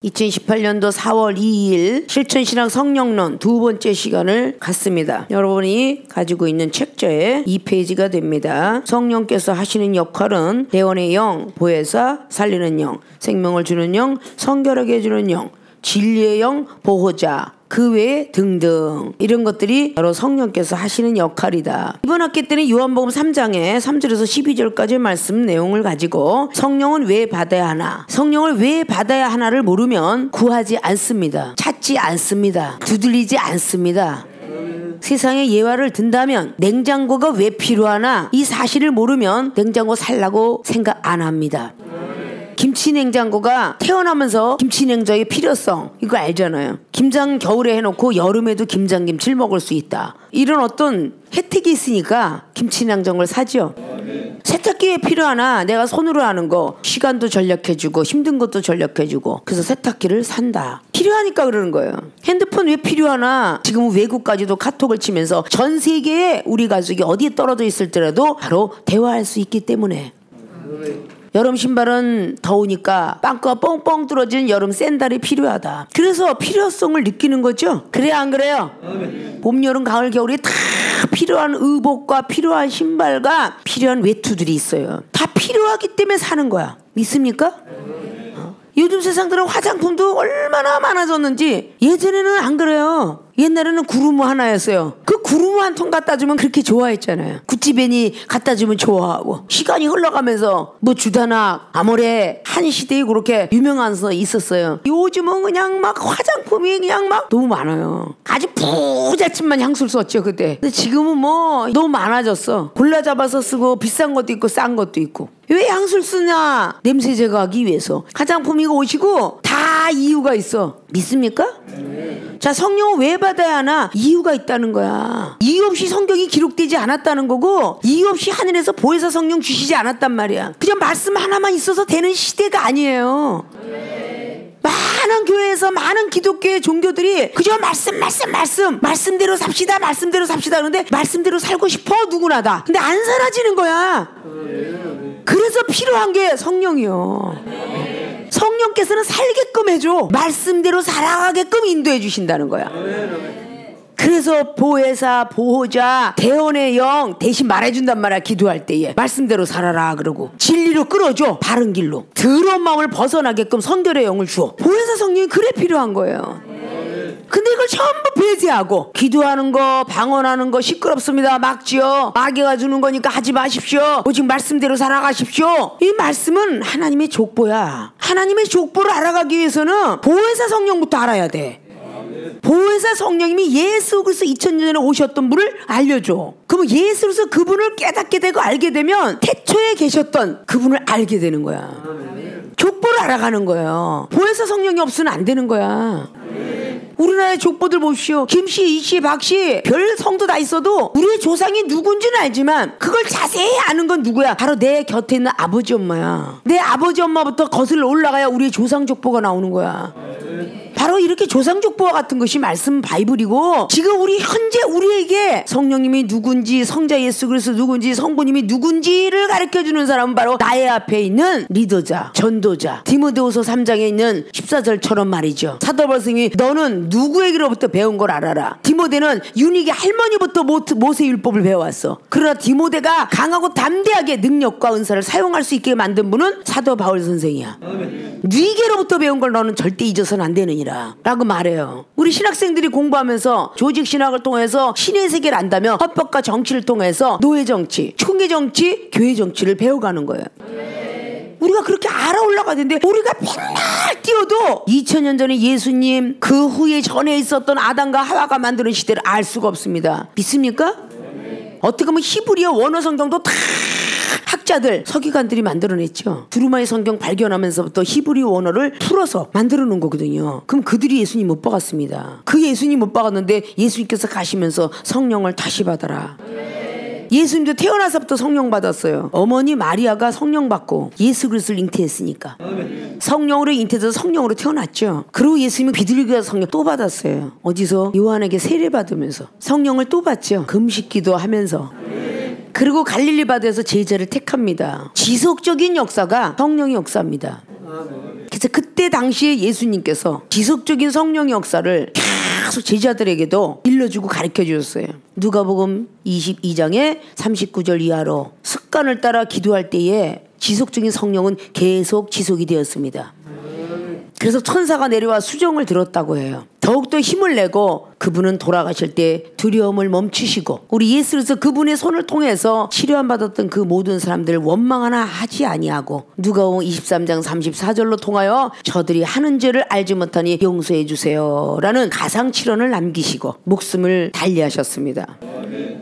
2018년도 4월 2일 실천신앙 성령론 두 번째 시간을 갖습니다. 여러분이 가지고 있는 책자에 2페이지가 됩니다. 성령께서 하시는 역할은 대원의 영, 보혜사, 살리는 영, 생명을 주는 영, 성결하게 해주는 영, 진리의 영, 보호자, 그 외에 등등 이런 것들이 바로 성령께서 하시는 역할이다. 이번 학기 때는 요한복음 3장의 3절에서 12절까지의 말씀 내용을 가지고 성령은 왜 받아야 하나, 성령을 왜 받아야 하나를 모르면 구하지 않습니다. 찾지 않습니다. 두들리지 않습니다. 세상의 예화를 든다면 냉장고가 왜 필요하나 이 사실을 모르면 냉장고 살라고 생각 안 합니다. 김치 냉장고가 태어나면서 김치 냉장고의 필요성 이거 알잖아요. 김장 겨울에 해놓고 여름에도 김장김치를 먹을 수 있다. 이런 어떤 혜택이 있으니까 김치 냉장고를 사죠. 세탁기 왜 필요하나? 내가 손으로 하는 거 시간도 절약해주고 힘든 것도 절약해주고 그래서 세탁기를 산다. 필요하니까 그러는 거예요. 핸드폰 왜 필요하나? 지금은 외국까지도 카톡을 치면서 전 세계에 우리 가족이 어디에 떨어져 있을지라도 바로 대화할 수 있기 때문에. 여름 신발은 더우니까 빵꾸가 뻥뻥 뚫어진 여름 샌들이 필요하다. 그래서 필요성을 느끼는 거죠. 그래요, 안 그래요? 봄, 여름, 가을, 겨울이 다 필요한 의복과 필요한 신발과 필요한 외투들이 있어요. 다 필요하기 때문에 사는 거야. 믿습니까? 요즘 세상들은 화장품도 얼마나 많아졌는지 예전에는 안 그래요. 옛날에는 구루무 하나였어요. 그 구루무 한 통 갖다 주면 그렇게 좋아했잖아요. 구찌베니 갖다 주면 좋아하고. 시간이 흘러가면서 뭐 주다나 아모레 한 시대에 그렇게 유명한 서 있었어요. 요즘은 그냥 막 화장품이 그냥 막 너무 많아요. 아주 부잣집만 향수를 썼죠 그때. 근데 지금은 뭐 너무 많아졌어. 골라 잡아서 쓰고 비싼 것도 있고 싼 것도 있고. 왜 향수를 쓰냐? 냄새 제거하기 위해서. 화장품이고 옷이고 다 이유가 있어. 믿습니까? 자, 성령은 왜 받아야 하나? 이유가 있다는 거야. 이유 없이 성경이 기록되지 않았다는 거고 이유 없이 하늘에서 보혜사 성령 주시지 않았단 말이야. 그냥 말씀 하나만 있어서 되는 시대가 아니에요. 많은 교회에서 많은 기독교의 종교들이 그저 말씀대로 삽시다 그런데 말씀대로 살고 싶어 누구나 다. 근데 안 사라지는 거야. 그래서 필요한 게 성령이요. 성령께서는 살게끔 해줘. 말씀대로 살아가게끔 인도해 주신다는 거야. 그래서 보혜사, 보호자, 대원의 영 대신 말해준단 말이야. 기도할 때에 말씀대로 살아라 그러고 진리로 끌어줘. 바른 길로 더러운 마음을 벗어나게끔 성결의 영을 주어. 보혜사 성령이 그래 필요한 거예요. 근데 이걸 전부 배제하고 기도하는 거, 방언하는 거 시끄럽습니다. 막지요. 마귀가 주는 거니까 하지 마십시오. 오직 말씀대로 살아가십시오. 이 말씀은 하나님의 족보야. 하나님의 족보를 알아가기 위해서는 보혜사 성령부터 알아야 돼. 보혜사 성령님이 예수 그리스도 2000년 전에 오셨던 분을 알려줘. 그럼 예수 그리스도 그분을 깨닫게 되고 알게 되면 태초에 계셨던 그분을 알게 되는 거야. 족보를 알아가는 거예요. 보혜사 성령이 없으면 안 되는 거야. 우리나라의 족보들 보십시오. 김씨, 이씨, 박씨 별 성도 다 있어도 우리의 조상이 누군지는 알지만 그걸 자세히 아는 건 누구야? 바로 내 곁에 있는 아버지 엄마야. 내 아버지 엄마부터 거슬러 올라가야 우리의 조상 족보가 나오는 거야. 바로 이렇게 조상 족보와 같은 것이 말씀 바이블이고 지금 우리 현재 우리에게 성령님이 누군지 성자 예수 그리스도 누군지 성부님이 누군지를 가르쳐주는 사람은 바로 나의 앞에 있는 리더자, 전도자. 디모데후서 3장에 있는 14절처럼 말이죠. 사도 바울이 너는 누구에게로부터 배운 걸 알아라. 디모데는 유니게 할머니부터 모세율법을 배워왔어. 그러나 디모데가 강하고 담대하게 능력과 은사를 사용할 수 있게 만든 분은 사도 바울 선생이야. 네게로부터 배운 걸 너는 절대 잊어서는 안 되느니라 라고 말해요. 우리 신학생들이 공부하면서 조직신학을 통해서 신의 세계를 안다면 헌법과 정치를 통해서 노예정치, 총회정치, 교회정치를 배워가는 거예요. 우리가 그렇게 알아 올라가야 되는데 우리가 맨날 뛰어도 2000년 전에 예수님 그 후에 전에 있었던 아담과 하와가 만드는 시대를 알 수가 없습니다. 믿습니까? 어떻게 보면 히브리어 원어 성경도 다 학자들, 서기관들이 만들어냈죠. 두루마리 성경 발견하면서부터 히브리어 원어를 풀어서 만들어 놓은 거거든요. 그럼 그들이 예수님 못 박았습니다. 그 예수님 못 박았는데 예수님께서 가시면서 성령을 다시 받아라. 예수님도 태어나서부터 성령 받았어요. 어머니 마리아가 성령 받고 예수 그리스도를 잉태했으니까 성령으로 잉태돼서 성령으로 태어났죠. 그리고 예수님은 비둘기가 성령 또 받았어요. 어디서? 요한에게 세례 받으면서 성령을 또 받죠. 금식기도 하면서. 그리고 갈릴리 바다에서 제자를 택합니다. 지속적인 역사가 성령의 역사입니다. 그래서 그때 당시에 예수님께서 지속적인 성령의 역사를 계속 제자들에게도 일러주고 가르쳐 주셨어요. 누가복음 22장의 39절 이하로 습관을 따라 기도할 때에 지속적인 성령은 계속 지속이 되었습니다. 그래서 천사가 내려와 수정을 들었다고 해요. 더욱더 힘을 내고 그분은 돌아가실 때 두려움을 멈추시고 우리 예수께서 그분의 손을 통해서 치료함 받았던 그 모든 사람들을 원망 하나 하지 아니하고 누가복음 23장 34절로 통하여 저들이 하는 죄를 알지 못하니 용서해 주세요 라는 가상칠언을 남기시고 목숨을 달리하셨습니다.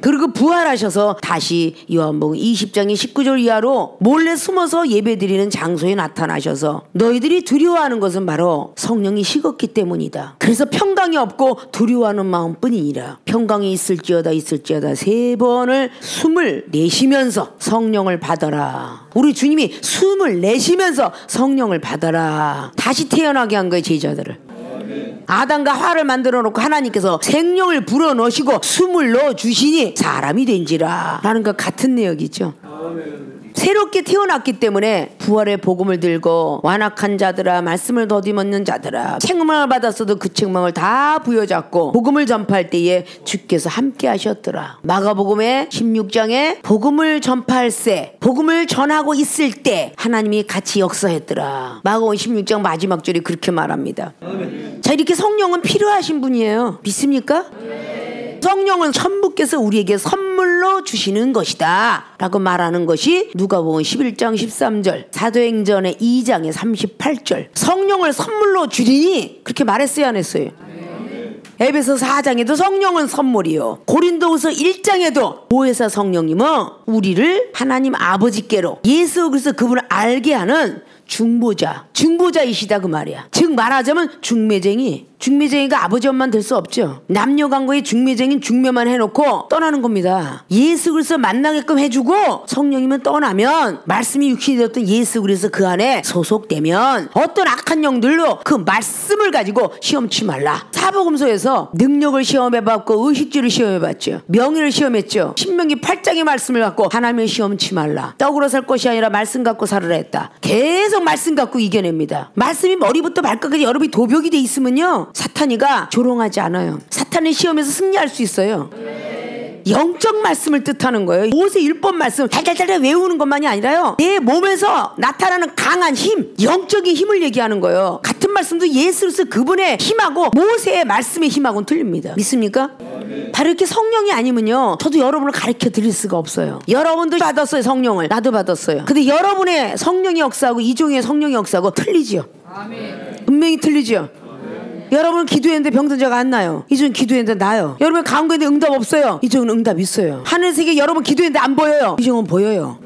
그리고 부활하셔서 다시 요한복음 20장의 19절 이하로 몰래 숨어서 예배드리는 장소에 나타나셔서 너희들이 두려워하는 것은 바로 성령이 식었기 때문이다. 그래서 평강이 없고 두려워하는 마음뿐이니라. 평강이 있을지어다 3번을 숨을 내쉬면서 성령을 받아라. 우리 주님이 숨을 내쉬면서 성령을 받아라. 다시 태어나게 한 거예요, 제자들을. 아담과 하와를 만들어 놓고 하나님께서 생명을 불어넣으시고 숨을 넣어주시니 사람이 된지라 라는 것 같은 내용이죠. 새롭게 태어났기 때문에 부활의 복음을 들고 완악한 자들아 말씀을 더디먹는 자들아 책망을 받았어도 그 책망을 다 부여잡고 복음을 전파할 때에 주께서 함께 하셨더라. 마가복음의 16장에 복음을 전파할세 복음을 전하고 있을 때 하나님이 같이 역사했더라. 마가복음 16장 마지막 절이 그렇게 말합니다. 자, 이렇게 성령은 필요하신 분이에요. 믿습니까? 성령은 천부께서 우리에게 선물로 주시는 것이다 라고 말하는 것이 누가복음 11장 13절 사도행전의 2장의 38절 성령을 선물로 주리니 그렇게 말했어요 안 했어요? 에베소 4장에도 성령은 선물이요 고린도후서 1장에도 보혜사 성령님은 우리를 하나님 아버지께로 예수 그리스도 그분을 알게 하는 중보자이시다 그 말이야. 즉 말하자면 중매쟁이가 아버지 엄마는 될 수 없죠. 남녀 관계의 중매쟁이는 중매만 해놓고 떠나는 겁니다. 예수 그리스도 만나게끔 해주고 성령님은 떠나면 말씀이 육신이 되었던 예수 그리스도 그 안에 소속되면 어떤 악한 영들로 그 말씀을 가지고 시험치 말라. 사복음서에서 능력을 시험해봤고 의식주를 시험해봤죠. 명예를 시험했죠. 신명기 8장의 말씀을 갖고 하나님을 시험치 말라. 떡으로 살 것이 아니라 말씀 갖고 살으라 했다. 계속 말씀 갖고 이겨냅니다. 말씀이 머리부터 발끝까지 여러분이 도벽이 돼 있으면요 사탄이가 조롱하지 않아요. 사탄의 시험에서 승리할 수 있어요. 영적 말씀을 뜻하는 거예요. 모세 율법 말씀 달달달 외우는 것만이 아니라요 내 몸에서 나타나는 강한 힘 영적인 힘을 얘기하는 거예요. 같은 말씀도 예수 그리스도 그분의 힘하고 모세의 말씀의 힘하고는 틀립니다. 믿습니까? 바로 이렇게 성령이 아니면요 저도 여러분을 가르쳐 드릴 수가 없어요. 여러분도 받았어요 성령을. 나도 받았어요. 근데 여러분의 성령의 역사하고 이종의 성령의 역사하고 틀리죠. 분명히 틀리죠. 여러분은 기도했는데 병든 자가 안 나요. 이쪽은 기도했는데 나요. 여러분 간구했는데 응답 없어요. 이쪽은 응답 있어요. 하늘 세계 여러분 기도했는데 안 보여요. 이쪽은 보여요.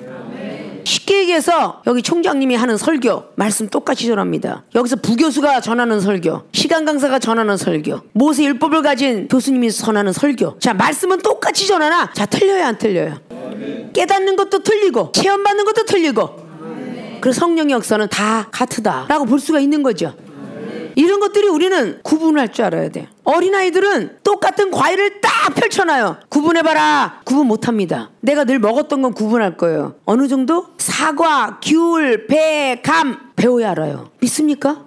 쉽게 얘기해서 여기 총장님이 하는 설교 말씀 똑같이 전합니다. 여기서 부교수가 전하는 설교 시간 강사가 전하는 설교 모세 율법을 가진 교수님이 전하는 설교 자 말씀은 똑같이 전하나 자 틀려요 안 틀려요? 깨닫는 것도 틀리고 체험받는 것도 틀리고 그래서 성령의 역사는 다 같으다라고 볼 수가 있는 거죠. 이런 것들이 우리는 구분할 줄 알아야 돼. 어린아이들은 똑같은 과일을 딱 펼쳐놔요. 구분해봐라. 구분 못합니다. 내가 늘 먹었던 건 구분할 거예요. 어느 정도? 사과, 귤, 배, 감 배워야 알아요. 믿습니까?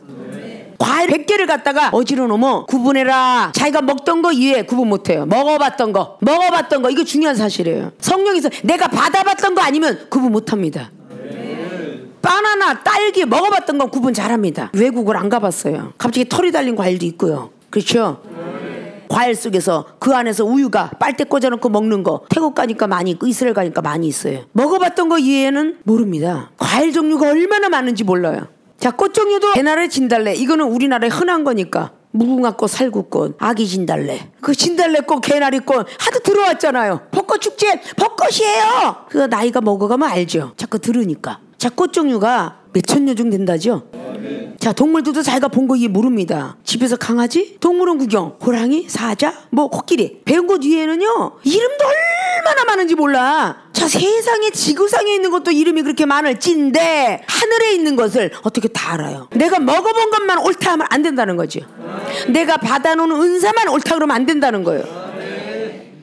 과일 100개를 갖다가 어지러 놓으면 구분해라. 자기가 먹던 거 이외에 구분 못해요. 먹어봤던 거 이거 중요한 사실이에요. 성령에서 내가 받아봤던 거 아니면 구분 못합니다. 바나나, 딸기 먹어봤던 건 구분 잘합니다. 외국을 안 가봤어요. 갑자기 털이 달린 과일도 있고요. 그렇죠? 과일 속에서 그 안에서 우유가 빨대 꽂아놓고 먹는 거 태국 가니까 많이 있고 이스라엘 가니까 많이 있어요. 먹어봤던 거 이외에는 모릅니다. 과일 종류가 얼마나 많은지 몰라요. 자, 꽃 종류도 개나리 진달래 이거는 우리나라에 흔한 거니까 무궁화꽃, 살구꽃, 아기 진달래 그 진달래꽃, 개나리꽃 하도 들어왔잖아요. 벚꽃 축제 벚꽃이에요. 그거 나이가 먹어가면 알죠. 자꾸 들으니까. 자, 꽃 종류가 몇천 여 종 된다죠. 자, 동물들도 자기가 본 거 이해 모릅니다. 집에서 강아지, 동물원 구경, 호랑이, 사자, 뭐 코끼리 배운 것 뒤에는요 이름도 얼마나 많은지 몰라. 자, 세상에 지구상에 있는 것도 이름이 그렇게 많을진데 하늘에 있는 것을 어떻게 다 알아요? 내가 먹어본 것만 옳다 하면 안 된다는 거죠. 내가 받아놓은 은사만 옳다 그러면 안 된다는 거예요.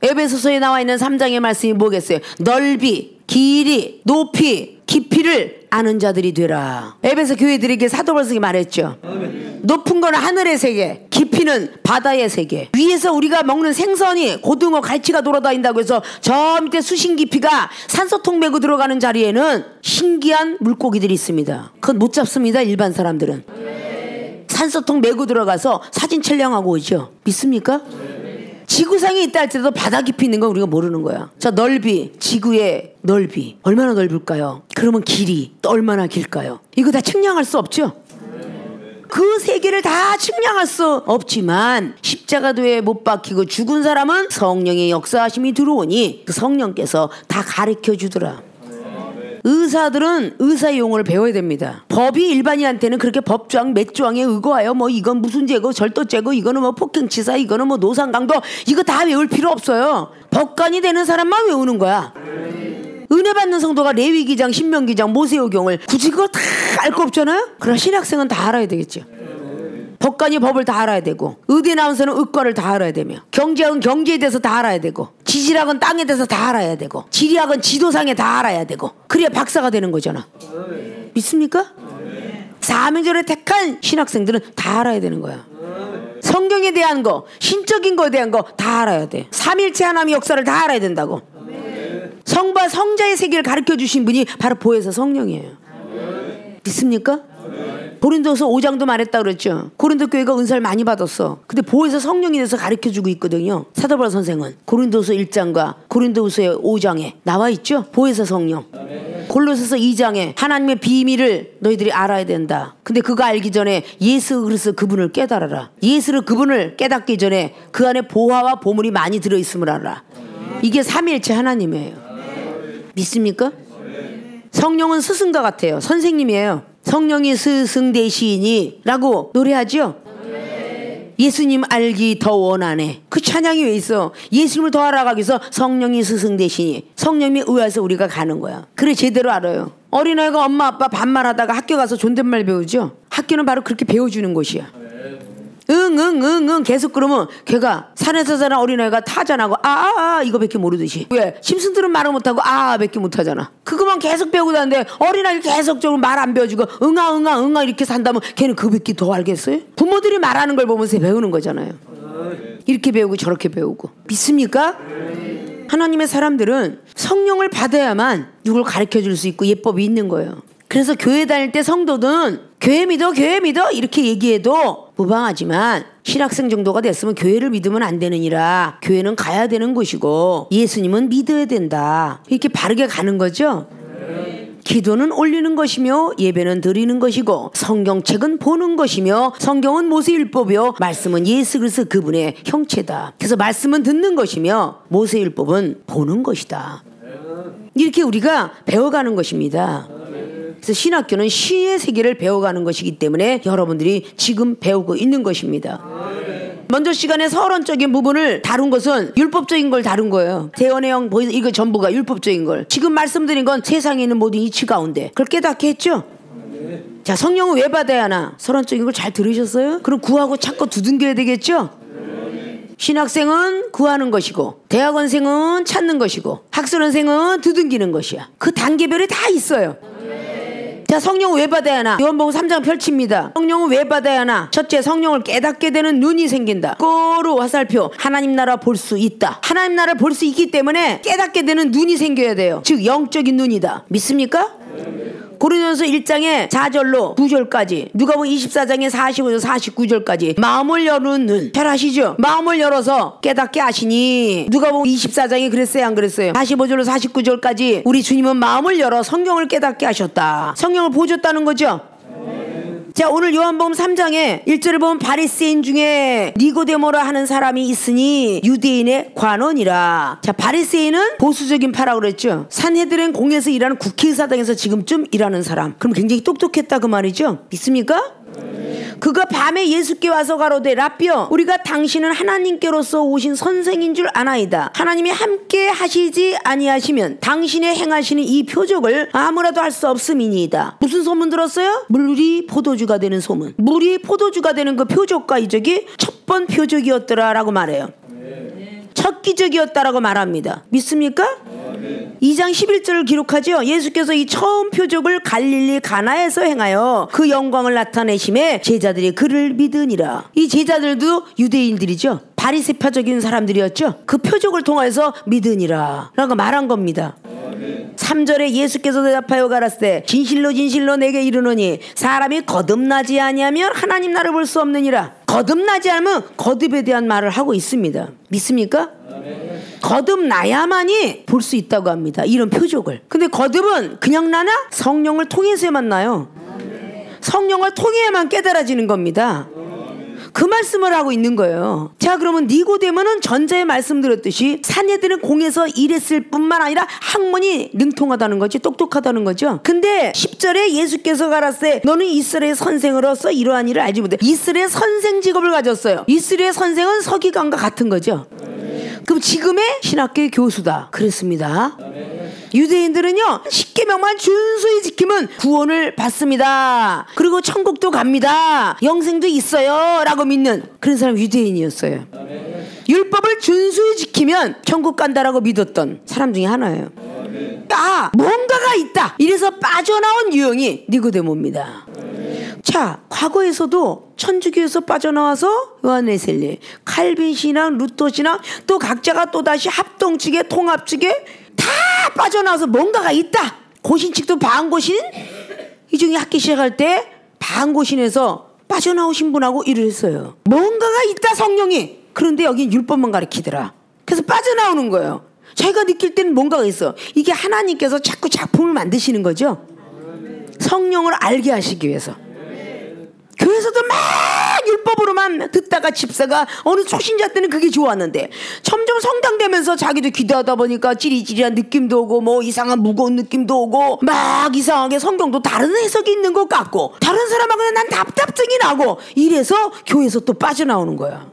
에베소서에 나와 있는 3장의 말씀이 뭐겠어요? 넓이, 길이, 높이, 깊이를 아는 자들이 되라. 에베소 교회들에게 사도 바울이 말했죠. 높은 건 하늘의 세계, 깊이는 바다의 세계. 위에서 우리가 먹는 생선이 고등어, 갈치가 돌아다닌다고 해서 저 밑에 수심 깊이가 산소통 메고 들어가는 자리에는 신기한 물고기들이 있습니다. 그건 못 잡습니다, 일반 사람들은. 산소통 메고 들어가서 사진 촬영하고 오죠. 믿습니까? 지구상에 있다 할 때도 바다 깊이 있는 건 우리가 모르는 거야. 자, 넓이, 지구의 넓이 얼마나 넓을까요? 그러면 길이 또 얼마나 길까요? 이거 다 측량할 수 없죠. 그 세계를 다 측량할 수 없지만 십자가도에 못 박히고 죽은 사람은 성령의 역사하심이 들어오니 그 성령께서 다 가르쳐 주더라. 의사들은 의사의 용어를 배워야 됩니다. 법이 일반인한테는 그렇게 법조항 몇 조항에 의거하여 뭐 이건 무슨 죄고 절도죄고 이거는 뭐 폭행치사 이거는 뭐 노상강도 이거 다 외울 필요 없어요. 법관이 되는 사람만 외우는 거야. 은혜 받는 성도가 레위기장, 신명기장, 모세오경을 굳이 그걸 다 알 거 없잖아요. 그러나 신학생은 다 알아야 되겠죠. 법관이 법을 다 알아야 되고, 의대 나운서는 의과를 다 알아야 되며, 경제학은 경제에 대해서 다 알아야 되고, 지질학은 땅에 대해서 다 알아야 되고, 지리학은 지도상에 다 알아야 되고, 그래야 박사가 되는 거잖아. 믿습니까? 사명절에 택한 신학생들은 다 알아야 되는 거야. 성경에 대한 거, 신적인 거에 대한 거 다 알아야 돼. 삼일체 하나님의 역사를 다 알아야 된다고. 성과 성자의 세계를 가르쳐 주신 분이 바로 보혜사 성령이에요. 믿습니까? 고린도서 5장도 말했다 그랬죠. 고린도 교회가 은사를 많이 받았어. 근데 보혜사 성령이 돼서 가르쳐주고 있거든요. 사도 바울 선생은 고린도서 1장과 고린도서 5장에 나와 있죠. 보혜사 성령. 골로새서 2장에 하나님의 비밀을 너희들이 알아야 된다. 근데 그거 알기 전에 예수 그리스도 그분을 깨달아라. 예수를 그분을 깨닫기 전에 그 안에 보화와 보물이 많이 들어있음을 알아. 이게 삼위일체 하나님이에요. 믿습니까? 성령은 스승과 같아요. 선생님이에요. 성령이 스승 되시니 라고 노래하죠. 예수님 알기 더 원하네. 그 찬양이 왜 있어? 예수님을 더 알아가기 위해서 성령이 스승 되시니, 성령이 의해서 우리가 가는 거야. 그래 제대로 알아요. 어린아이가 엄마 아빠 반말하다가 학교 가서 존댓말 배우죠. 학교는 바로 그렇게 배워주는 곳이야. 응 계속 그러면 걔가 산에서 자란 어린아이가 타잔하고 이거밖에 모르듯이. 왜? 심슨들은 말을 못하고 밖에 못하잖아. 그거만 계속 배우고 다는데 어린아이 계속적으로 말 안 배워주고 응아 이렇게 산다면 걔는 그밖에 더 알겠어요? 부모들이 말하는 걸 보면서 배우는 거잖아요. 이렇게 배우고 저렇게 배우고. 믿습니까? 하나님의 사람들은 성령을 받아야만 누굴 가르쳐줄 수 있고 예법이 있는 거예요. 그래서 교회 다닐 때 성도는 교회 믿어 이렇게 얘기해도 무방하지만 신학생 정도가 됐으면 교회를 믿으면 안 되느니라. 교회는 가야 되는 곳이고 예수님은 믿어야 된다. 이렇게 바르게 가는 거죠. 기도는 올리는 것이며 예배는 드리는 것이고 성경책은 보는 것이며 성경은 모세율법이요 말씀은 예수 그리스도 그분의 형체다. 그래서 말씀은 듣는 것이며 모세율법은 보는 것이다. 이렇게 우리가 배워가는 것입니다. 그래서 신학교는 시의 세계를 배워가는 것이기 때문에 여러분들이 지금 배우고 있는 것입니다. 먼저 시간에 서론적인 부분을 다룬 것은 율법적인 걸 다룬 거예요. 대언해형 이거 전부가 율법적인 걸. 지금 말씀드린 건 세상에 있는 모든 이치 가운데 그걸 깨닫게 했죠. 자, 성령은 왜 받아야 하나? 서론적인 걸 잘 들으셨어요? 그럼 구하고 찾고 두둥겨야 되겠죠? 신학생은 구하는 것이고 대학원생은 찾는 것이고 학술원생은 두둥기는 것이야. 그 단계별이 다 있어요. 자, 성령은 왜 받아야 하나? 요한복음 3장 펼칩니다. 성령은 왜 받아야 하나? 첫째, 성령을 깨닫게 되는 눈이 생긴다. 꼬로 화살표. 하나님 나라 볼 수 있다. 하나님 나라를 볼 수 있기 때문에 깨닫게 되는 눈이 생겨야 돼요. 즉 영적인 눈이다. 믿습니까? 고린도전서 1장의 4절로 9절까지, 누가복음 24장의 45절 49절까지 마음을 여는 눈. 잘 아시죠? 마음을 열어서 깨닫게 하시니. 누가복음 24장이 그랬어요, 안 그랬어요? 45절로 49절까지 우리 주님은 마음을 열어 성경을 깨닫게 하셨다. 성경을 보여줬다는 거죠. 자, 오늘 요한복음 3장에 1절을 보면 바리새인 중에 니고데모라 하는 사람이 있으니 유대인의 관원이라. 자, 바리새인은 보수적인 파라고 그랬죠. 산헤드린 공에서 일하는 국회의사당에서 지금쯤 일하는 사람. 그럼 굉장히 똑똑했다 그 말이죠. 믿습니까? 그가 밤에 예수께 와서 가로되 라삐여 우리가 당신은 하나님께로서 오신 선생인 줄 아나이다. 하나님이 함께 하시지 아니하시면 당신의 행하시는 이 표적을 아무라도 할 수 없음이니이다. 무슨 소문 들었어요? 물이 포도주가 되는 소문. 물이 포도주가 되는 그 표적과 이적이 첫 번 표적이었더라 라고 말해요. 첫 기적이었다라고 말합니다. 믿습니까? 2장 11절을 기록하죠. 예수께서 이 처음 표적을 갈릴리 가나에서 행하여 그 영광을 나타내심에 제자들이 그를 믿으니라. 이 제자들도 유대인들이죠. 바리새파적인 사람들이었죠. 그 표적을 통해서 믿으니라 라고 말한 겁니다. 3절에 예수께서 대답하여 가라사대 진실로 진실로 내게 이르노니 사람이 거듭나지 아니하면 하나님 나라를 볼 수 없느니라. 거듭나지 않으면 거듭에 대한 말을 하고 있습니다. 믿습니까? 거듭나야만이 볼 수 있다고 합니다. 이런 표적을. 근데 거듭은 그냥 나나? 성령을 통해서만 나요. 성령을 통해야만 깨달아지는 겁니다. 그 말씀을 하고 있는 거예요. 자, 그러면 니고데모는 전자에 말씀드렸듯이 산헤드린 공에서 일했을 뿐만 아니라 학문이 능통하다는 거지, 똑똑하다는 거죠. 근데 10절에 예수께서 가라사대 너는 이스라엘 선생으로서 이러한 일을 알지 못해. 이스라엘 선생 직업을 가졌어요. 이스라엘 선생은 서기관과 같은 거죠. 그럼 지금의 신학교의 교수다 그랬습니다. 유대인들은요 10계명만 준수히 지키면 구원을 받습니다. 그리고 천국도 갑니다. 영생도 있어요 라고 믿는 그런 사람 유대인이었어요. 율법을 준수히 지키면 천국 간다라고 믿었던 사람 중에 하나예요. 아, 뭔가가 있다 이래서 빠져나온 유형이 니고데모입니다. 자, 과거에서도 천주교에서 빠져나와서 요한 웨슬리, 칼빈 신앙, 루터 신앙, 또 각자가 또다시 합동 측에 통합 측에 다 빠져나와서 뭔가가 있다. 고신 측도 바한고신, 이 중에 학기 시작할 때 바한고신에서 빠져나오신 분하고 일을 했어요. 뭔가가 있다 성령이. 그런데 여긴 율법만 가르치더라. 그래서 빠져나오는 거예요. 자기가 느낄 때는 뭔가가 있어. 이게 하나님께서 자꾸 작품을 만드시는 거죠. 성령을 알게 하시기 위해서. 교회에서도 막 율법으로만 듣다가 집사가 어느 초신자 때는 그게 좋았는데 점점 성장되면서 자기도 기도하다 보니까 찌리찌리한 느낌도 오고 뭐 이상한 무거운 느낌도 오고 막 이상하게 성경도 다른 해석이 있는 것 같고 다른 사람하고는 난 답답증이 나고 이래서 교회에서 또 빠져나오는 거야.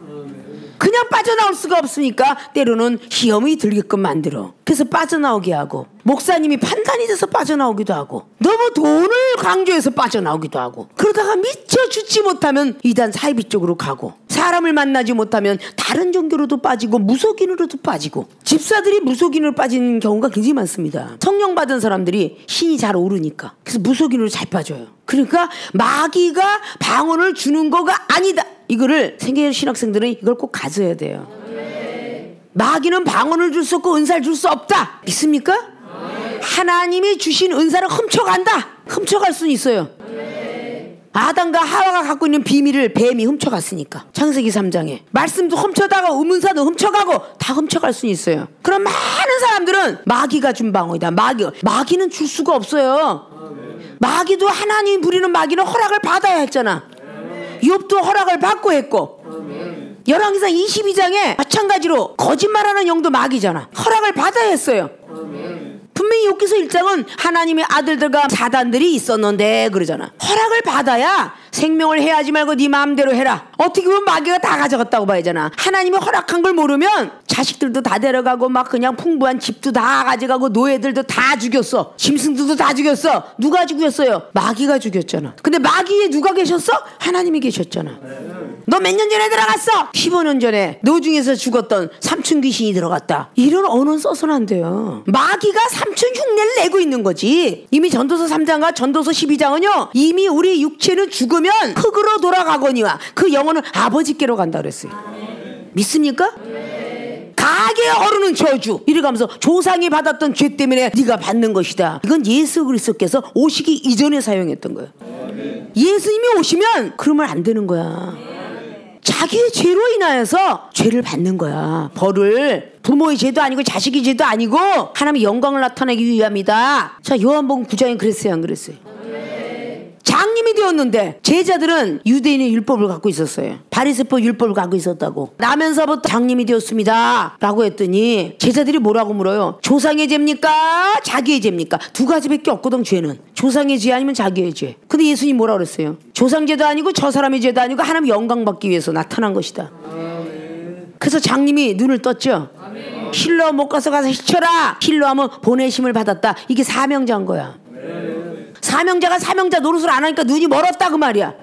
그냥 빠져나올 수가 없으니까 때로는 시험이 들게끔 만들어. 그래서 빠져나오게 하고 목사님이 판단이 돼서 빠져나오기도 하고 너무 돈을 강조해서 빠져나오기도 하고 그러다가 미처 죽지 못하면 이단 사이비 쪽으로 가고 사람을 만나지 못하면 다른 종교로도 빠지고 무속인으로도 빠지고 집사들이 무속인으로 빠지는 경우가 굉장히 많습니다. 성령 받은 사람들이 신이 잘 오르니까 그래서 무속인으로 잘 빠져요. 그러니까 마귀가 방언을 주는 거가 아니다. 이거를 생계 신학생들은 이걸 꼭 가져야 돼요. 마귀는 방언을 줄 수 없고 은사를 줄 수 없다. 믿습니까? 하나님이 주신 은사를 훔쳐간다. 훔쳐갈 수는 있어요. 아담과 하와가 갖고 있는 비밀을 뱀이 훔쳐갔으니까. 창세기 3장에 말씀도 훔쳐다가 은사도 훔쳐가고 다 훔쳐갈 수는 있어요. 그럼 많은 사람들은 마귀가 준 방언이다. 마귀는 줄 수가 없어요. 마귀도 하나님 부리는 마귀는 허락을 받아야 했잖아. 욥도 허락을 받고 했고 열왕기상 22장에 마찬가지로 거짓말하는 영도 마귀잖아. 허락을 받아야 했어요. 분명히 욥기서 1장은 하나님의 아들들과 사단들이 있었는데 그러잖아. 허락을 받아야 생명을 해하지 말고 네 마음대로 해라. 어떻게 보면 마귀가 다 가져갔다고 봐야잖아. 하나님이 허락한 걸 모르면 자식들도 다 데려가고 막 그냥 풍부한 집도 다 가져가고 노예들도 다 죽였어. 짐승들도 다 죽였어. 누가 죽였어요? 마귀가 죽였잖아. 근데 마귀에 누가 계셨어? 하나님이 계셨잖아. 너 몇 년 전에 들어갔어? 15년 전에 노중에서 죽었던 삼춘 귀신이 들어갔다. 이런 언어는 써서는 안 돼요. 마귀가 삼춘 흉내를 내고 있는 거지. 이미 전도서 3장과 전도서 12장은요 이미 우리 육체는 죽으면 흙으로 돌아가거니와 그 영혼은 아버지께로 간다 그랬어요. 믿습니까? 가게 어르는 저주 이래가면서 조상이 받았던 죄 때문에 네가 받는 것이다. 이건 예수 그리스도께서 오시기 이전에 사용했던 거예요. 예수님이 오시면 그러면 안 되는 거야. 자기의 죄로 인하여서 죄를 받는 거야. 벌을. 부모의 죄도 아니고 자식의 죄도 아니고 하나님의 영광을 나타내기 위함이다. 자, 요한복음 9장에 그랬어요, 안 그랬어요? 장님이 되었는데 제자들은 유대인의 율법을 갖고 있었어요. 바리새파 율법을 갖고 있었다고. 나면서부터 장님이 되었습니다 라고 했더니 제자들이 뭐라고 물어요? 조상의 죄입니까? 자기의 죄입니까? 두 가지밖에 없거든. 죄는 조상의 죄 아니면 자기의 죄. 근데 예수님 뭐라 그랬어요? 조상죄도 아니고 저 사람의 죄도 아니고 하나님 영광 받기 위해서 나타난 것이다. 그래서 장님이 눈을 떴죠. 실로 못 가서 시쳐라. 실로 하면 보내심을 받았다. 이게 사명자인 거야. 사명자가 사명자 노릇을 안 하니까 눈이 멀었다 그 말이야.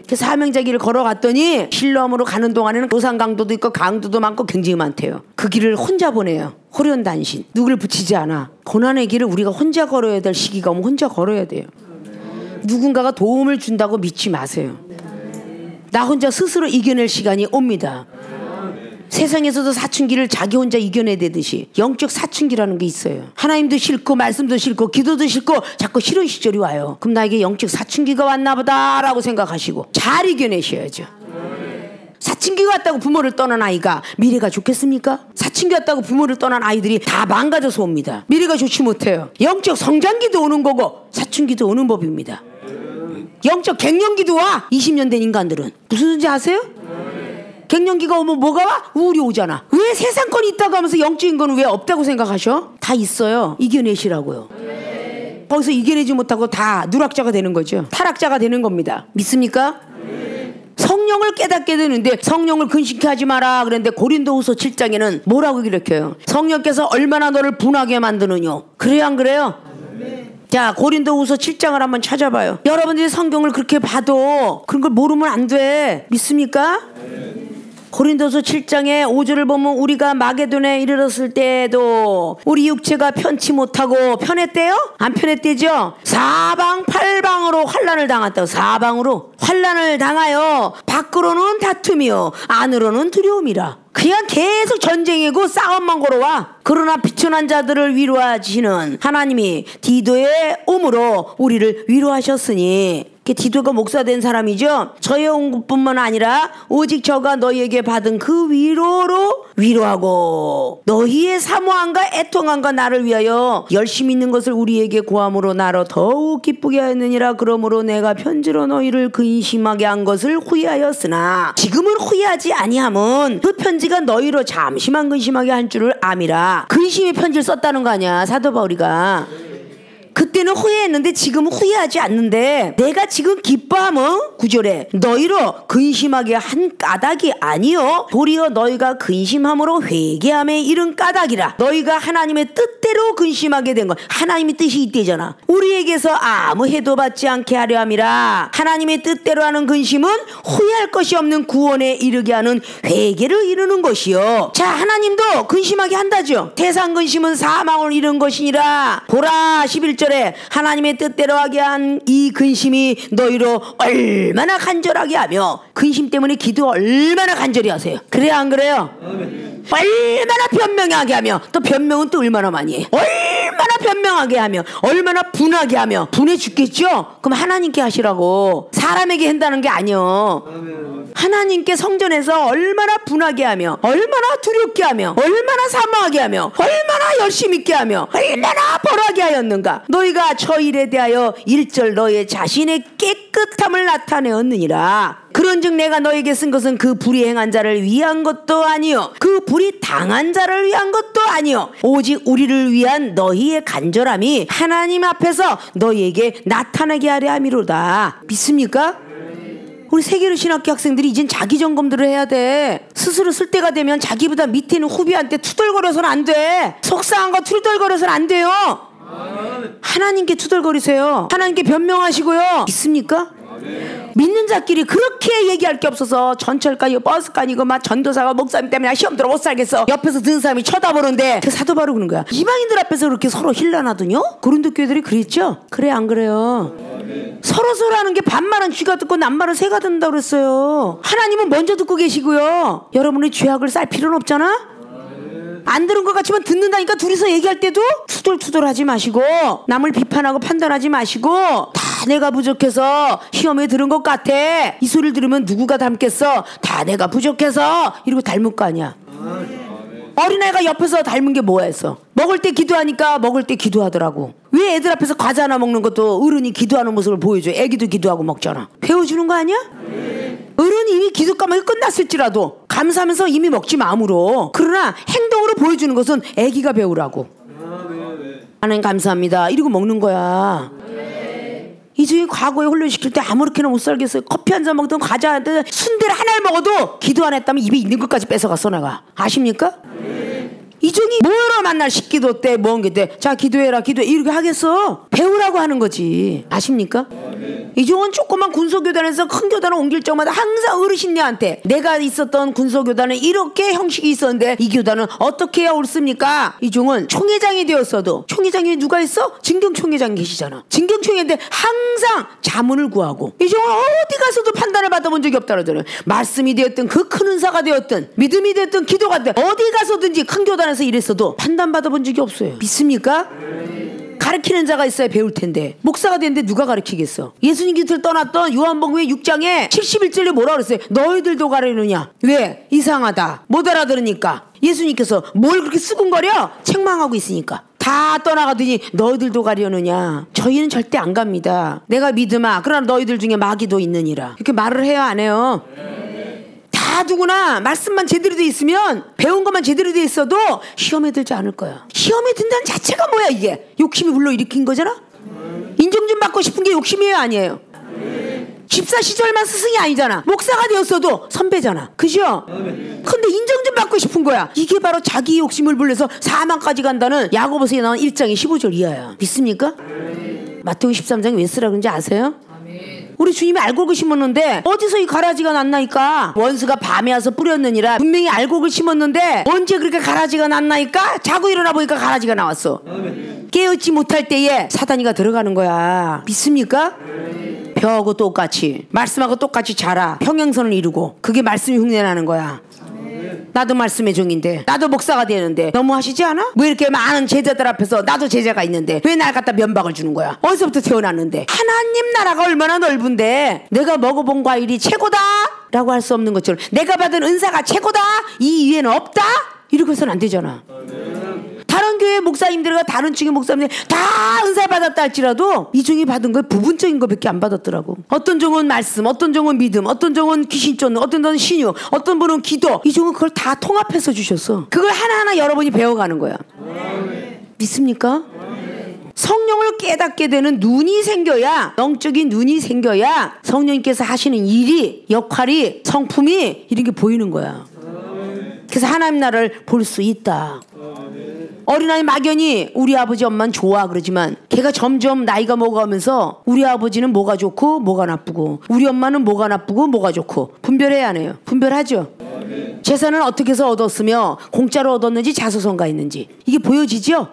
그 사명자 길을 걸어갔더니 실로암으로 가는 동안에는 조상 강도도 있고 강도도 많고 굉장히 많대요. 그 길을 혼자 보내요. 호련단신. 누굴 붙이지 않아. 고난의 길을 우리가 혼자 걸어야 될 시기가 오면 혼자 걸어야 돼요. 누군가가 도움을 준다고 믿지 마세요. 나 혼자 스스로 이겨낼 시간이 옵니다. 세상에서도 사춘기를 자기 혼자 이겨내야 되듯이 영적 사춘기라는 게 있어요. 하나님도 싫고 말씀도 싫고 기도도 싫고 자꾸 싫은 시절이 와요. 그럼 나에게 영적 사춘기가 왔나 보다 라고 생각하시고 잘 이겨내셔야죠. 사춘기가 왔다고 부모를 떠난 아이가 미래가 좋겠습니까? 사춘기 왔다고 부모를 떠난 아이들이 다 망가져서 옵니다. 미래가 좋지 못해요. 영적 성장기도 오는 거고 사춘기도 오는 법입니다. 영적 갱년기도 와. 20년 된 인간들은 무슨 소리인지 아세요? 갱년기가 오면 뭐가 와? 우울이 오잖아. 왜 세상권이 있다고 하면서 영적인 건 왜 없다고 생각하셔? 다 있어요. 이겨내시라고요. 거기서 이겨내지 못하고 다 누락자가 되는 거죠. 타락자가 되는 겁니다. 믿습니까? 성령을 깨닫게 되는데 성령을 근심케 하지 마라 그랬는데 고린도후서 7장에는 뭐라고 기록해요? 성령께서 얼마나 너를 분하게 만드느냐. 그래요 안 그래요? 자, 고린도후서 7장을 한번 찾아봐요. 여러분들이 성경을 그렇게 봐도 그런 걸 모르면 안 돼. 믿습니까? 고린도서 7장의 5절을 보면 우리가 마게도냐에 이르렀을 때에도 우리 육체가 편치 못하고 편했대요? 안 편했대죠? 사방팔방으로 환난을 당했다고. 사방으로 환난을 당하여 밖으로는 다툼이요 안으로는 두려움이라. 그냥 계속 전쟁이고 싸움만 걸어와. 그러나 비천한 자들을 위로하시는 하나님이 디도의 옴으로 우리를 위로하셨으니. 디도가 목사된 사람이죠. 저의 온 것뿐만 아니라 오직 저가 너희에게 받은 그 위로로 위로하고 너희의 사모함과 애통함과 나를 위하여 열심히 있는 것을 우리에게 고함으로 나로 더욱 기쁘게 하였느니라. 그러므로 내가 편지로 너희를 근심하게 한 것을 후회하였으나 지금은 후회하지 아니함은 그 편지가 너희로 잠시만 근심하게 한 줄을 암이라. 근심의 편지를 썼다는 거 아니야 사도 바울이가. 그때는 후회했는데 지금은 후회하지 않는데 내가 지금 기뻐함은 9절에 너희로 근심하게 한 까닭이 아니요 도리어 너희가 근심함으로 회개함에 이른 까닭이라. 너희가 하나님의 뜻대로 근심하게 된 것. 하나님의 뜻이 이때잖아. 우리에게서 아무 해도 받지 않게 하려 함이라. 하나님의 뜻대로 하는 근심은 후회할 것이 없는 구원에 이르게 하는 회개를 이루는 것이요. 자, 하나님도 근심하게 한다죠. 태상 근심은 사망을 이룬 것이니라. 보라 11절에 하나님의 뜻대로 하게 한 이 근심이 너희로 얼마나 간절하게 하며. 근심 때문에 기도 얼마나 간절히 하세요. 그래요 안 그래요? 얼마나 변명하게 하며. 또 변명은 또 얼마나 많이 해. 얼마나 변명하게 하며 얼마나 분하게 하며. 분해 죽겠죠? 그럼 하나님께 하시라고. 사람에게 한다는 게 아니요. 하나님께 성전에서 얼마나 분하게 하며 얼마나 두렵게 하며 얼마나 사모하게 하며 얼마나 열심히 있게 하며 얼마나 벌하게 하였는가. 너희가 저 일에 대하여 1절 너의 자신의 깨끗함을 나타내었느니라. 그런즉 내가 너에게 쓴 것은 그 불의 행한 자를 위한 것도 아니요 그 불이 당한 자를 위한 것도 아니요 오직 우리를 위한 너희의 간절함이 하나님 앞에서 너희에게 나타나게 하려 함이로다. 믿습니까? 우리 세계로 신학교 학생들이 이젠 자기 점검들을 해야 돼. 스스로 쓸 때가 되면 자기보다 밑에 있는 후배한테 투덜거려서는 안 돼. 속상한 거 투덜거려서는 안 돼요. 하나님께 투덜거리세요. 하나님께 변명하시고요. 믿습니까? 믿는 자끼리 그렇게 얘기할 게 없어서 전철가 버스가 아니고 막 전도사가 목사님 때문에 시험 들어 못 살겠어. 옆에서 듣는 사람이 쳐다보는데 그 사도 바로 그런 거야. 이방인들 앞에서 그렇게 서로 힐난하더뇨? 고린도 교회들이 그랬죠? 그래 안 그래요? 서로 하는 게 반말은 쥐가 듣고 남말은 새가 듣는다고 그랬어요. 하나님은 먼저 듣고 계시고요. 여러분이 죄악을 쌀 필요는 없잖아. 안 들은 것 같지만 듣는다니까. 둘이서 얘기할 때도 투덜투덜하지 마시고 남을 비판하고 판단하지 마시고 다 내가 부족해서 시험에 들은 것 같아. 이 소리를 들으면 누구가 닮겠어. 다 내가 부족해서 이러고 닮을 거 아니야. 어린아이가 옆에서 닮은 게 뭐야 했어. 먹을 때 기도하니까 먹을 때 기도하더라고. 왜 애들 앞에서 과자 하나 먹는 것도 어른이 기도하는 모습을 보여줘. 애기도 기도하고 먹잖아. 배워주는 거 아니야? 어른이 이미 기도 까마귀 끝났을지라도 감사하면서 이미 먹지 마음으로. 그러나 행동으로 보여주는 것은 애기가 배우라고. 하나님 감사합니다 이러고 먹는 거야. 이 중에 과거에 훈련시킬 때 아무렇게나 못 살겠어요. 커피 한 잔 먹든 과자 한 잔 순대를 하나를 먹어도 기도 안 했다면 입에 있는 것까지 뺏어갔어 내가. 아십니까? 이 종이 뭐라 누가 만날 식기도 때 뭔 게 때 자 기도해라 기도해 이렇게 하겠어? 배우라고 하는 거지. 아십니까? 이종은 조그만 군소교단에서 큰 교단을 옮길 적마다 항상 어르신네한테 내가 있었던 군소교단은 이렇게 형식이 있었는데 이 교단은 어떻게 해야 옳습니까? 이종은 총회장이 되었어도 총회장이 누가 있어? 진경총회장 계시잖아. 진경총회인데 항상 자문을 구하고 이종은 어디 가서도 판단을 받아본 적이 없다 그러잖아요. 말씀이 되었든 그 큰 은사가 되었든 믿음이 되었든 기도가 되었든 어디 가서든지 큰 교단에서 일했어도 판단받아본 적이 없어요. 믿습니까? 가르치는 자가 있어야 배울 텐데 목사가 되는데 누가 가르치겠어? 예수님 곁을 떠났던 요한복음의 6장에 71절에 뭐라 그랬어요? 너희들도 가르느냐? 왜? 이상하다. 못 알아들으니까. 예수님께서 뭘 그렇게 쓰근거려? 책망하고 있으니까. 다 떠나가더니 너희들도 가려느냐? 저희는 절대 안 갑니다. 내가 믿으마. 그러나 너희들 중에 마귀도 있느니라. 이렇게 말을 해요, 안 해요? 다 누구나 말씀만 제대로 돼 있으면 배운 것만 제대로 돼 있어도 시험에 들지 않을 거야. 시험에 든다는 자체가 뭐야 이게? 욕심이 불러일으킨 거잖아? 인정 좀 받고 싶은 게 욕심이에요 아니에요? 집사 시절만 스승이 아니잖아. 목사가 되었어도 선배잖아. 그죠? 근데 인정 좀 받고 싶은 거야. 이게 바로 자기 욕심을 불러서 사망까지 간다는 야고보서에 나온 1장의 15절 이하야. 믿습니까? 마태복음 13장에 왜 쓰라 그런지 아세요? 우리 주님이 알곡을 심었는데 어디서 이 가라지가 났나이까? 원수가 밤에 와서 뿌렸느니라. 분명히 알곡을 심었는데 언제 그렇게 가라지가 났나이까? 자고 일어나 보니까 가라지가 나왔어. 깨어있지 못할 때에 사단이가 들어가는 거야. 믿습니까? 벼하고 똑같이 말씀하고 똑같이 자라 평행선을 이루고 그게 말씀이 흉내나는 거야. 나도 말씀의 종인데 나도 목사가 되는데 너무 하시지 않아? 왜 이렇게 많은 제자들 앞에서 나도 제자가 있는데 왜 날 갖다 면박을 주는 거야? 어디서부터 태어났는데? 하나님 나라가 얼마나 넓은데 내가 먹어본 과일이 최고다 라고 할 수 없는 것처럼 내가 받은 은사가 최고다 이 이외에는 없다? 이렇게 해서는 안 되잖아. 다른 교회 목사님들과 다른 중의 목사님들 다 은사 받았다 할지라도 이 중에 받은 거 부분적인 거밖에 안 받았더라고. 어떤 종은 말씀, 어떤 종은 믿음, 어떤 종은 귀신 쫓는, 어떤 종은 신유, 어떤 분은 기도. 이 종은 그걸 다 통합해서 주셨어. 그걸 하나하나 여러분이 배워가는 거야. 믿습니까? 성령을 깨닫게 되는 눈이 생겨야, 영적인 눈이 생겨야 성령님께서 하시는 일이, 역할이, 성품이 이런 게 보이는 거야. 그래서 하나님 나라를 볼 수 있다. 어린아이 막연히 우리 아버지 엄마는 좋아 그러지만 걔가 점점 나이가 먹어가면서 우리 아버지는 뭐가 좋고 뭐가 나쁘고 우리 엄마는 뭐가 나쁘고 뭐가 좋고 분별해야 하네요. 분별하죠. 재산을 어떻게 해서 얻었으며 공짜로 얻었는지 자소서가 있는지 이게 보여지죠.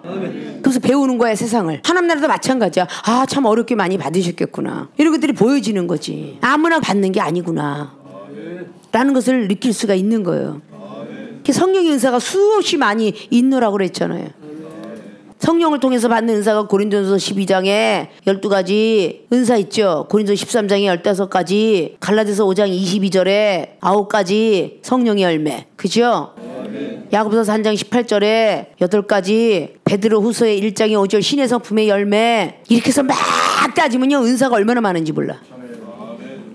그래서 배우는 거야 세상을. 하나님 나라도 마찬가지야. 아 참 어렵게 많이 받으셨겠구나. 이런 것들이 보여지는 거지. 아무나 받는 게 아니구나 라는 것을 느낄 수가 있는 거예요. 성령의 은사가 수없이 많이 있노라고 그랬잖아요. 성령을 통해서 받는 은사가 고린도전서 12장에 12가지 은사 있죠. 고린도서 13장에 15가지, 갈라디아서 5장 22절에 9가지 성령의 열매. 그죠? 야고보서 3장 18절에 8가지, 베드로 후서의 1장의 5절 신의 성품의 열매. 이렇게 해서 막 따지면요 은사가 얼마나 많은지 몰라.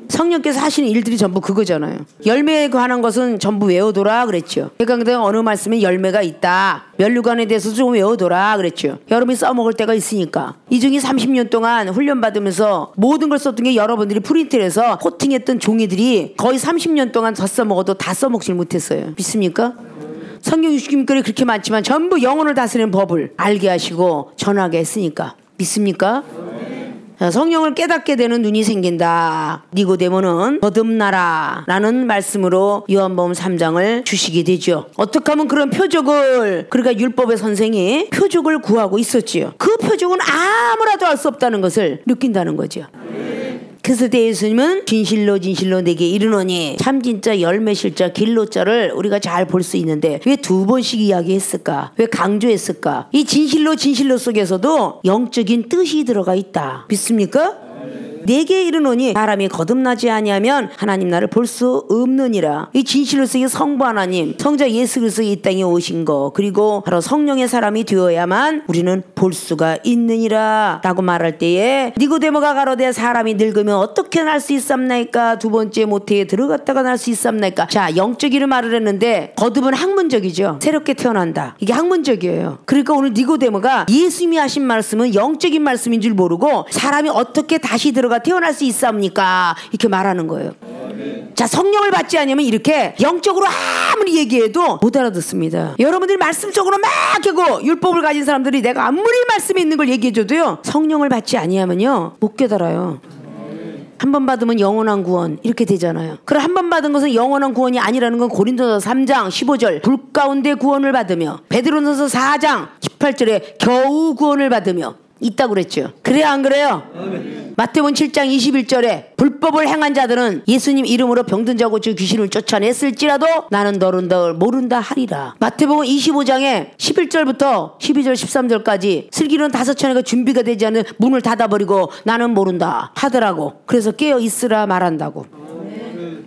성령께서 하시는 일들이 전부 그거잖아요. 열매에 관한 것은 전부 외워둬라 그랬죠. 그러니까 어느 말씀에 열매가 있다. 면류관에 대해서 좀 외워둬라 그랬죠. 여러분이 써먹을 때가 있으니까. 이 중에 30년 동안 훈련받으면서 모든 걸 썼던 게 여러분들이 프린트를 해서 코팅했던 종이들이 거의 30년 동안 더 써먹어도 다 써먹질 못했어요. 믿습니까? 성경 60권이 그렇게 많지만 전부 영혼을 다스리는 법을 알게 하시고 전하게 했으니까. 믿습니까? 성령을 깨닫게 되는 눈이 생긴다. 니고데모는 거듭나라 라는 말씀으로 요한복음 3장을 주시게 되죠. 어떻게 하면 그런 표적을, 그러니까 율법의 선생이 표적을 구하고 있었지요. 그 표적은 아무라도 알 수 없다는 것을 느낀다는 거죠. 그래서 예수님은 진실로 진실로 내게 이르노니 참 진짜 열매실자 길로자를 우리가 잘 볼 수 있는데 왜 2번씩 이야기했을까? 왜 강조했을까? 이 진실로 진실로 속에서도 영적인 뜻이 들어가 있다. 믿습니까? 내게 이르노니 사람이 거듭나지 아니하면 하나님 나를 볼 수 없느니라. 이 진실로 속에 성부 하나님, 성자 예수 그리스도가 이 땅에 오신 거, 그리고 바로 성령의 사람이 되어야만 우리는 볼 수가 있느니라 라고 말할 때에 니고데모가 가로되 사람이 늙으면 어떻게 날 수 있삼나이까? 2번째 모태에 들어갔다가 날 수 있삼나이까? 자, 영적이를 말을 했는데 거듭은 학문적이죠. 새롭게 태어난다. 이게 학문적이에요. 그러니까 오늘 니고데모가 예수님이 하신 말씀은 영적인 말씀인 줄 모르고 사람이 어떻게 다시 들어가 태어날 수 있습니까? 이렇게 말하는 거예요. 자, 성령을 받지 않으면 이렇게 영적으로 아무리 얘기해도 못 알아듣습니다. 여러분들이 말씀적으로 막 하고 율법을 가진 사람들이 내가 아무리 말씀이 있는 걸 얘기해줘도요, 성령을 받지 아니하면요 못 깨달아요. 한 번 받으면 영원한 구원 이렇게 되잖아요. 그럼 한 번 받은 것은 영원한 구원이 아니라는 건 고린도서 3장 15절 불 가운데 구원을 받으며, 베드로전서 4장 18절에 겨우 구원을 받으며 있다고 그랬죠. 그래요 안 그래요? 마태복음 7장 21절에 불법을 행한 자들은 예수님 이름으로 병든 자고 저 귀신을 쫓아냈을지라도 나는 너를 모른다 하리라. 마태복음 25장에 11절부터 12절 13절까지 슬기로운 5처녀가 준비가 되지 않은 문을 닫아버리고 나는 모른다 하더라고. 그래서 깨어 있으라 말한다고.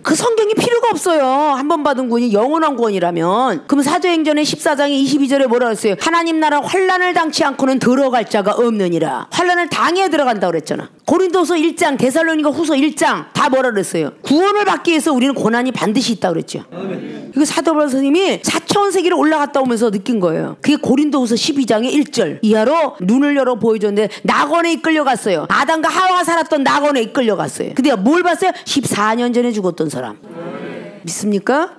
그 성경이 필요가 없어요. 한 번 받은 구원이 영원한 구원이라면. 그럼 사도행전의 14장의 22절에 뭐라 했어요? 하나님 나라 환난을 당치 않고는 들어갈 자가 없느니라. 환난을 당해야 들어간다고 그랬잖아. 고린도서 1장, 데살로니가 후서 1장 다 뭐라 그랬어요? 구원을 받기 위해서 우리는 고난이 반드시 있다고 그랬죠. 이거 사도 바울 선생님이 4차원 세계를 올라갔다 오면서 느낀 거예요. 그게 고린도후서 12장의 1절 이하로 눈을 열어 보여줬는데 낙원에 이끌려갔어요. 아담과 하와가 살았던 낙원에 이끌려갔어요. 근데 뭘 봤어요? 14년 전에 죽었던 사람. 믿습니까?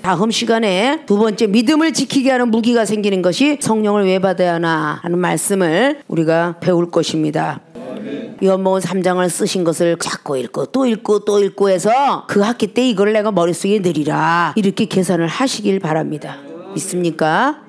다음 시간에 두 번째 믿음을 지키게 하는 무기가 생기는 것이 성령을 왜 받아야 하나 하는 말씀을 우리가 배울 것입니다. 요한복음 3장을 쓰신 것을 자꾸 읽고 또 읽고 또 읽고 해서 그 학기 때 이걸 내가 머릿속에 넣으리라 이렇게 계산을 하시길 바랍니다. 믿습니까?